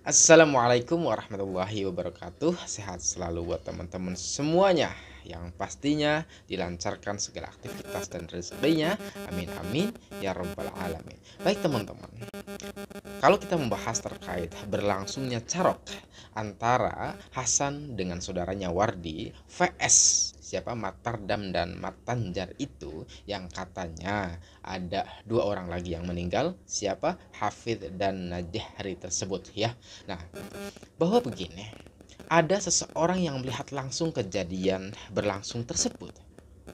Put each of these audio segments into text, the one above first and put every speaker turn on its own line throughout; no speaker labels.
Assalamualaikum warahmatullahi wabarakatuh. Sehat selalu buat teman-teman semuanya. Yang pastinya dilancarkan segala aktivitas dan rezekinya. Amin amin ya rabbal alamin. Baik teman-teman, kalau kita membahas terkait berlangsungnya carok antara Hasan dengan saudaranya Wardi vs siapa Matardam dan Matanjar itu, yang katanya ada dua orang lagi yang meninggal, siapa Hafid dan Najahri tersebut ya. Nah, bahwa begini, ada seseorang yang melihat langsung kejadian berlangsung tersebut,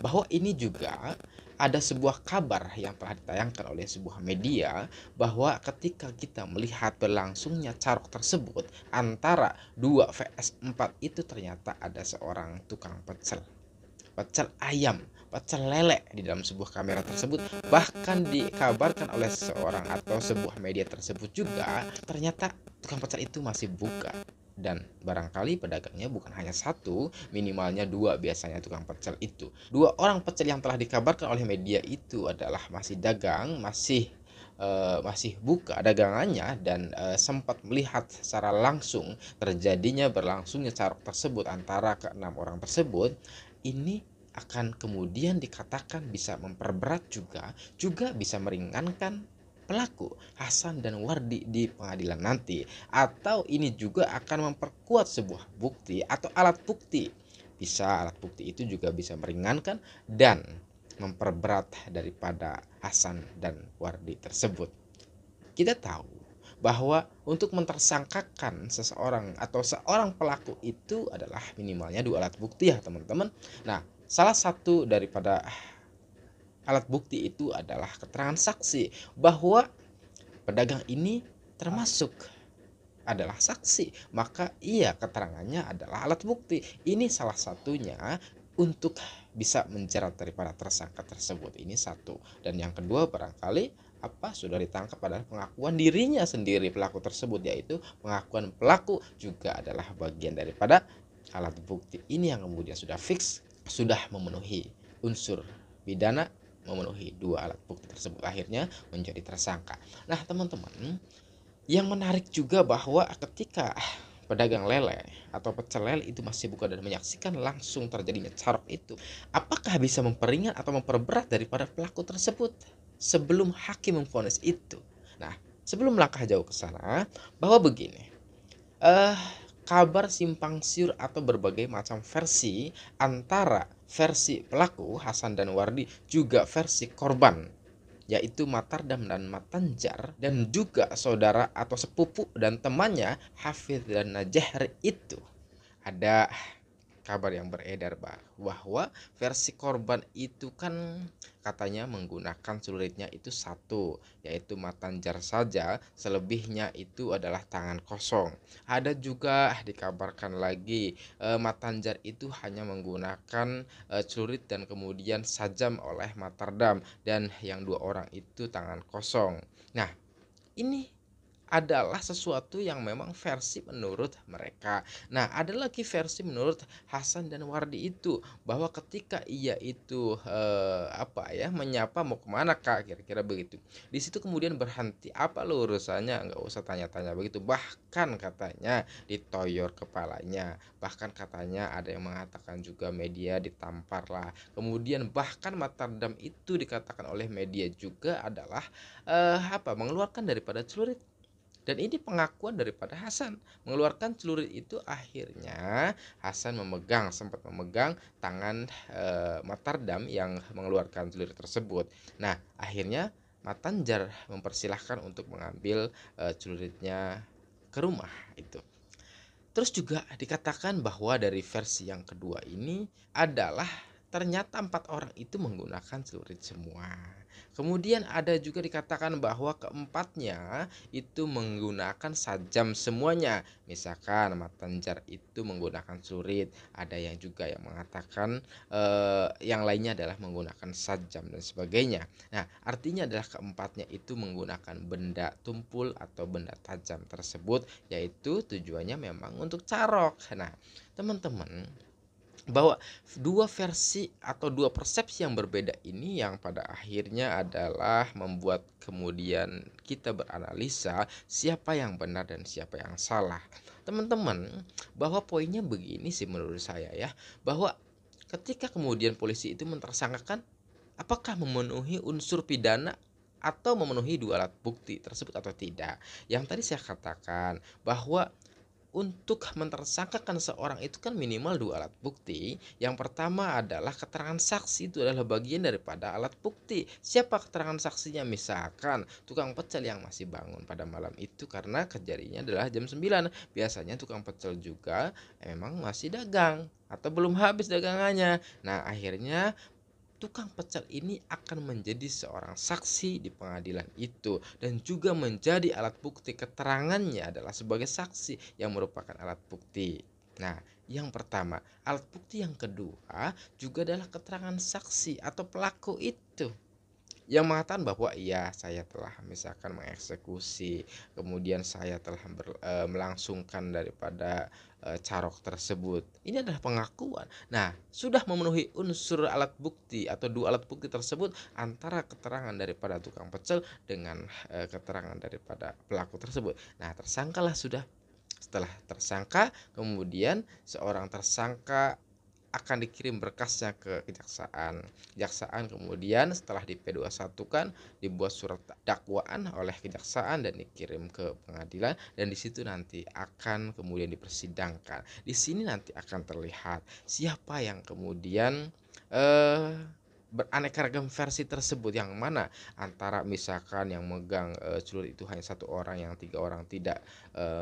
bahwa ini juga ada sebuah kabar yang telah ditayangkan oleh sebuah media, bahwa ketika kita melihat berlangsungnya carok tersebut antara 2 vs 4 itu, ternyata ada seorang tukang pecel ayam, pecel lele di dalam sebuah kamera tersebut. Bahkan dikabarkan oleh seseorang atau sebuah media tersebut juga, ternyata tukang pecel itu masih buka. Dan barangkali pedagangnya bukan hanya satu, minimalnya dua biasanya tukang pecel itu. Dua orang pecel yang telah dikabarkan oleh media itu adalah masih dagang, masih buka dagangannya, dan sempat melihat secara langsung terjadinya berlangsungnya carok tersebut antara keenam orang tersebut. Ini akan kemudian dikatakan bisa memperberat juga bisa meringankan pelaku Hasan dan Wardi di pengadilan nanti, atau ini juga akan memperkuat sebuah bukti atau alat bukti. Bisa alat bukti itu juga bisa meringankan dan memperberat daripada Hasan dan Wardi tersebut. Kita tahu bahwa untuk mentersangkakan seseorang atau seorang pelaku itu adalah minimalnya dua alat bukti ya teman-teman. Nah, salah satu daripada alat bukti itu adalah keterangan saksi, bahwa pedagang ini termasuk adalah saksi, maka iya, keterangannya adalah alat bukti. Ini salah satunya untuk bisa menjerat daripada tersangka tersebut. Ini satu. Dan yang kedua, barangkali sudah ditangkap adalah pengakuan dirinya sendiri pelaku tersebut, yaitu pengakuan pelaku juga adalah bagian daripada alat bukti. Ini yang kemudian sudah fix, sudah memenuhi unsur pidana, memenuhi dua alat bukti tersebut, akhirnya menjadi tersangka. Nah teman-teman, yang menarik juga bahwa ketika pedagang lele atau pecel lele itu masih buka dan menyaksikan langsung terjadinya carok itu, apakah bisa memperingat atau memperberat daripada pelaku tersebut sebelum hakim memvonis itu? Nah, sebelum melangkah jauh ke sana, bahwa begini, eh kabar simpang siur atau berbagai macam versi antara versi pelaku Hasan dan Wardi juga versi korban, yaitu Matardam dan Matanjar, dan juga saudara atau sepupu dan temannya Hafid dan Najahri itu. Ada kabar yang beredar bahwa versi korban itu kan katanya menggunakan celuritnya itu satu, yaitu Matanjar saja, selebihnya itu adalah tangan kosong. Ada juga dikabarkan lagi Matanjar itu hanya menggunakan celurit dan kemudian sajam oleh Matardam, dan yang dua orang itu tangan kosong. Nah, ini adalah sesuatu yang memang versi menurut mereka. Nah, ada lagi versi menurut Hasan dan Wardi itu, bahwa ketika ia itu menyapa, mau kemana kak, kira-kira begitu. Di situ kemudian berhenti, apa lo urusannya, nggak usah tanya-tanya begitu. Bahkan katanya ditoyor kepalanya, bahkan katanya ada yang mengatakan juga media ditampar lah. Kemudian bahkan Matardam itu dikatakan oleh media juga adalah mengeluarkan daripada celurit. Dan ini pengakuan daripada Hasan, mengeluarkan celurit itu. Akhirnya Hasan sempat memegang tangan Matardam yang mengeluarkan celurit tersebut. Nah, akhirnya Matanjar mempersilahkan untuk mengambil celuritnya ke rumah itu. Terus juga dikatakan bahwa dari versi yang kedua ini adalah ternyata empat orang itu menggunakan celurit semua. Kemudian ada juga dikatakan bahwa keempatnya itu menggunakan sajam semuanya. Misalkan Matanjar itu menggunakan celurit, ada yang juga yang mengatakan yang lainnya adalah menggunakan sajam dan sebagainya. Nah, artinya adalah keempatnya itu menggunakan benda tumpul atau benda tajam tersebut, yaitu tujuannya memang untuk carok. Nah, teman-teman, bahwa dua versi atau dua persepsi yang berbeda ini yang pada akhirnya adalah membuat kemudian kita beranalisa siapa yang benar dan siapa yang salah. Teman-teman, bahwa poinnya begini sih menurut saya ya, bahwa ketika kemudian polisi itu mentersangkakan, apakah memenuhi unsur pidana atau memenuhi dua alat bukti tersebut atau tidak. Yang tadi saya katakan bahwa untuk mentersangkakan seorang itu kan minimal dua alat bukti. Yang pertama adalah keterangan saksi, itu adalah bagian daripada alat bukti. Siapa keterangan saksinya? Misalkan tukang pecel yang masih bangun pada malam itu karena kejadiannya adalah jam 9. Biasanya tukang pecel juga memang masih dagang atau belum habis dagangannya. Nah, akhirnya tukang pecel ini akan menjadi seorang saksi di pengadilan itu dan juga menjadi alat bukti. Keterangannya adalah sebagai saksi yang merupakan alat bukti. Nah, yang pertama, alat bukti yang kedua juga adalah keterangan saksi atau pelaku itu yang mengatakan bahwa iya saya telah misalkan mengeksekusi, kemudian saya telah melangsungkan daripada carok tersebut. Ini adalah pengakuan. Nah, sudah memenuhi unsur alat bukti atau dua alat bukti tersebut antara keterangan daripada tukang pecel dengan keterangan daripada pelaku tersebut. Nah, tersangkalah sudah. Setelah tersangka, kemudian seorang tersangka akan dikirim berkasnya ke kejaksaan. Kejaksaan kemudian setelah di P21 kan dibuat surat dakwaan oleh kejaksaan dan dikirim ke pengadilan, dan di situ nanti akan kemudian dipersidangkan. Di sini nanti akan terlihat siapa yang kemudian eh beraneka ragam versi tersebut, yang mana antara misalkan yang megang celurit itu hanya satu orang, yang tiga orang tidak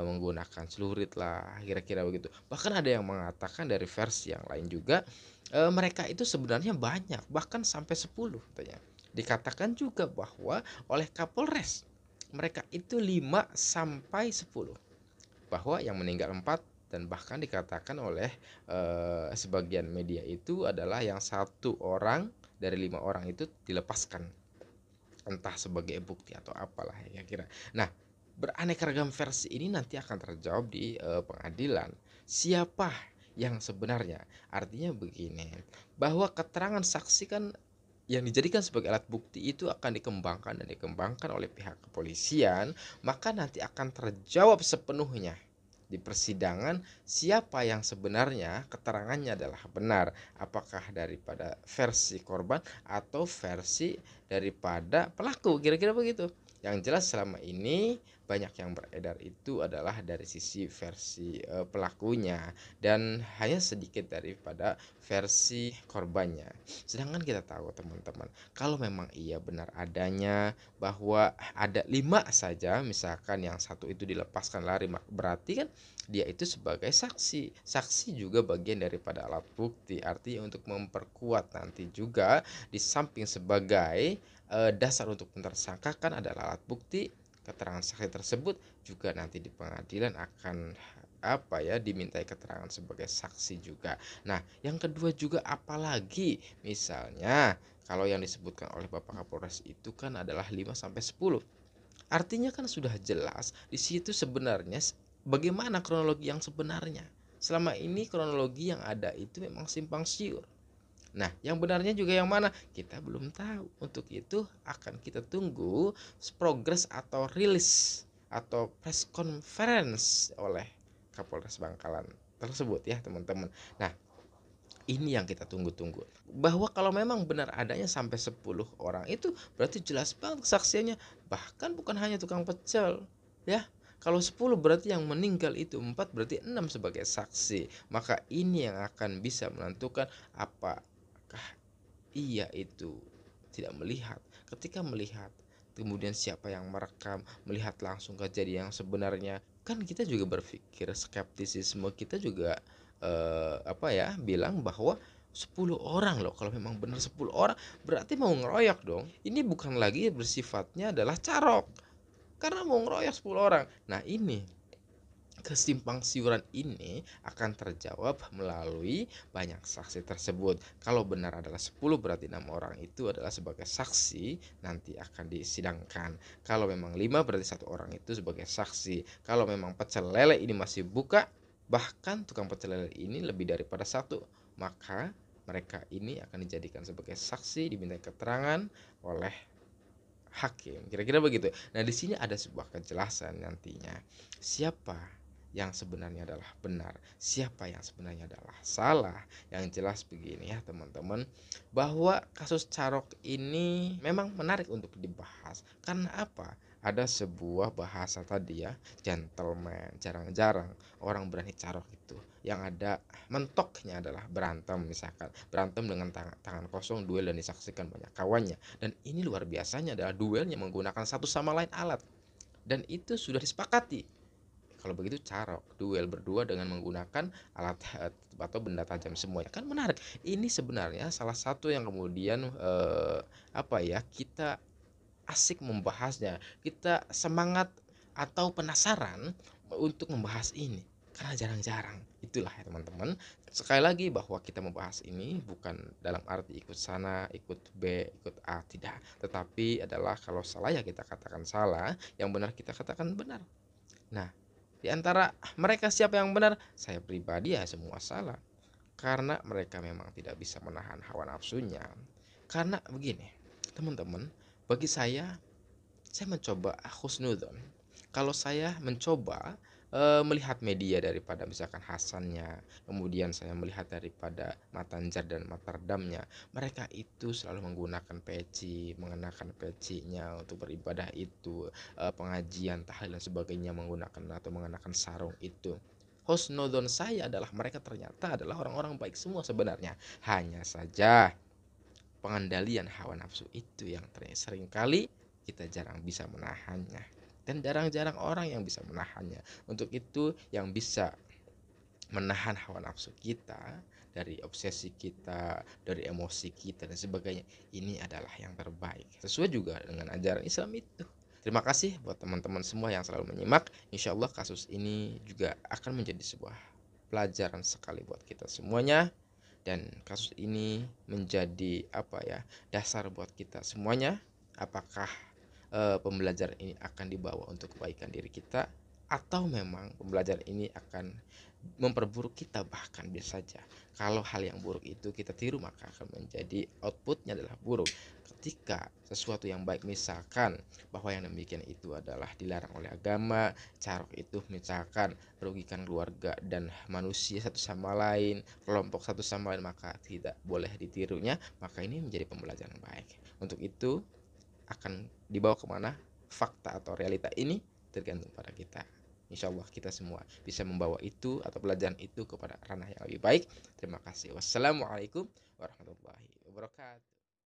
menggunakan celurit lah, kira-kira begitu. Bahkan ada yang mengatakan dari versi yang lain juga mereka itu sebenarnya banyak, bahkan sampai 10 katanya. Dikatakan juga bahwa oleh Kapolres mereka itu 5 sampai 10, bahwa yang meninggal 4, dan bahkan dikatakan oleh sebagian media itu adalah yang satu orang dari 5 orang itu dilepaskan, entah sebagai bukti atau apalah ya kira. Nah, beraneka ragam versi ini nanti akan terjawab di pengadilan. Siapa yang sebenarnya? Artinya begini, bahwa keterangan saksi kan yang dijadikan sebagai alat bukti itu akan dikembangkan dan dikembangkan oleh pihak kepolisian, maka nanti akan terjawab sepenuhnya di persidangan siapa yang sebenarnya keterangannya adalah benar, apakah daripada versi korban atau versi daripada pelaku, kira-kira begitu. Yang jelas selama ini banyak yang beredar itu adalah dari sisi versi pelakunya dan hanya sedikit daripada versi korbannya. Sedangkan kita tahu teman-teman, kalau memang iya benar adanya bahwa ada 5 saja misalkan yang satu itu dilepaskan lari, berarti kan dia itu sebagai saksi. Saksi juga bagian daripada alat bukti. Artinya untuk memperkuat nanti juga di samping sebagai dasar untuk mentersangkakan adalah alat bukti, keterangan saksi tersebut juga nanti di pengadilan akan apa ya dimintai keterangan sebagai saksi juga. Nah, yang kedua juga apalagi misalnya kalau yang disebutkan oleh Bapak Kapolres itu kan adalah 5 sampai 10. Artinya kan sudah jelas di situ sebenarnya bagaimana kronologi yang sebenarnya. Selama ini kronologi yang ada itu memang simpang siur. Nah, yang benarnya juga yang mana? Kita belum tahu. Untuk itu akan kita tunggu progres atau rilis atau press conference oleh Kapolres Bangkalan tersebut ya, teman-teman. Nah, ini yang kita tunggu-tunggu. Bahwa kalau memang benar adanya sampai 10 orang itu berarti jelas banget kesaksiannya. Bahkan bukan hanya tukang pecel, ya. Kalau 10 berarti yang meninggal itu 4, berarti 6 sebagai saksi. Maka ini yang akan bisa menentukan apakah ia itu tidak melihat. Ketika melihat, kemudian siapa yang merekam, melihat langsung kejadian yang sebenarnya, kan kita juga berpikir skeptisisme kita juga apa ya, bilang bahwa 10 orang loh, kalau memang benar 10 orang berarti mau ngeroyok dong. Ini bukan lagi bersifatnya adalah carok, karena mau ngeroyok 10 orang. Nah, ini kesimpang siuran ini akan terjawab melalui banyak saksi tersebut. Kalau benar adalah 10 berarti 6 orang itu adalah sebagai saksi nanti akan disidangkan. Kalau memang 5 berarti 1 orang itu sebagai saksi. Kalau memang pecel lele ini masih buka, bahkan tukang pecel lele ini lebih daripada 1 maka mereka ini akan dijadikan sebagai saksi, diminta keterangan oleh hakim. Kira-kira begitu. Nah, di sini ada sebuah kejelasan nantinya. Siapa yang sebenarnya adalah benar, siapa yang sebenarnya adalah salah. Yang jelas begini ya teman-teman, bahwa kasus Carok ini memang menarik untuk dibahas. Karena apa? Ada sebuah bahasa tadi ya, gentleman. Jarang-jarang orang berani Carok itu. Yang ada mentoknya adalah berantem, misalkan berantem dengan tangan kosong, duel dan disaksikan banyak kawannya. Dan ini luar biasanya adalah duelnya menggunakan satu sama lain alat, dan itu sudah disepakati. Kalau begitu Carok duel berdua dengan menggunakan alat atau benda tajam semuanya, kan menarik. Ini sebenarnya salah satu yang kemudian kita asik membahasnya, kita semangat atau penasaran untuk membahas ini karena jarang-jarang. Itulah ya teman-teman, sekali lagi bahwa kita membahas ini bukan dalam arti ikut sana, ikut B, ikut A, tidak, tetapi adalah kalau salah ya kita katakan salah, yang benar kita katakan benar. Nah, di antara mereka siapa yang benar? Saya pribadi ya semua salah, karena mereka memang tidak bisa menahan hawa nafsunya. Karena begini teman-teman, bagi saya mencoba husnudon. Kalau saya mencoba melihat media daripada misalkan Hasannya, kemudian saya melihat daripada Matanjar dan Matardamnya, mereka itu selalu menggunakan peci, mengenakan pecinya untuk beribadah itu, pengajian, tahlil dan sebagainya menggunakan atau mengenakan sarung itu. Husnudon saya adalah mereka ternyata adalah orang-orang baik semua sebenarnya. Hanya saja pengendalian hawa nafsu itu yang seringkali kita jarang bisa menahannya, dan jarang-jarang orang yang bisa menahannya. Untuk itu yang bisa menahan hawa nafsu kita dari obsesi kita, dari emosi kita dan sebagainya, ini adalah yang terbaik sesuai juga dengan ajaran Islam itu. Terima kasih buat teman-teman semua yang selalu menyimak. Insya Allah kasus ini juga akan menjadi sebuah pelajaran sekali buat kita semuanya, dan kasus ini menjadi dasar buat kita semuanya. Apakah pembelajaran ini akan dibawa untuk kebaikan diri kita, atau memang pembelajaran ini akan memperburuk kita? Bahkan bisa saja kalau hal yang buruk itu kita tiru, maka akan menjadi outputnya adalah buruk. Ketika sesuatu yang baik, misalkan bahwa yang demikian itu adalah dilarang oleh agama, Carok itu misalkan merugikan keluarga dan manusia satu sama lain, kelompok satu sama lain, maka tidak boleh ditirunya. Maka ini menjadi pembelajaran baik. Untuk itu akan dibawa kemana fakta atau realita ini tergantung pada kita. Insya Allah kita semua bisa membawa itu atau pelajaran itu kepada ranah yang lebih baik. Terima kasih. Wassalamualaikum warahmatullahi wabarakatuh.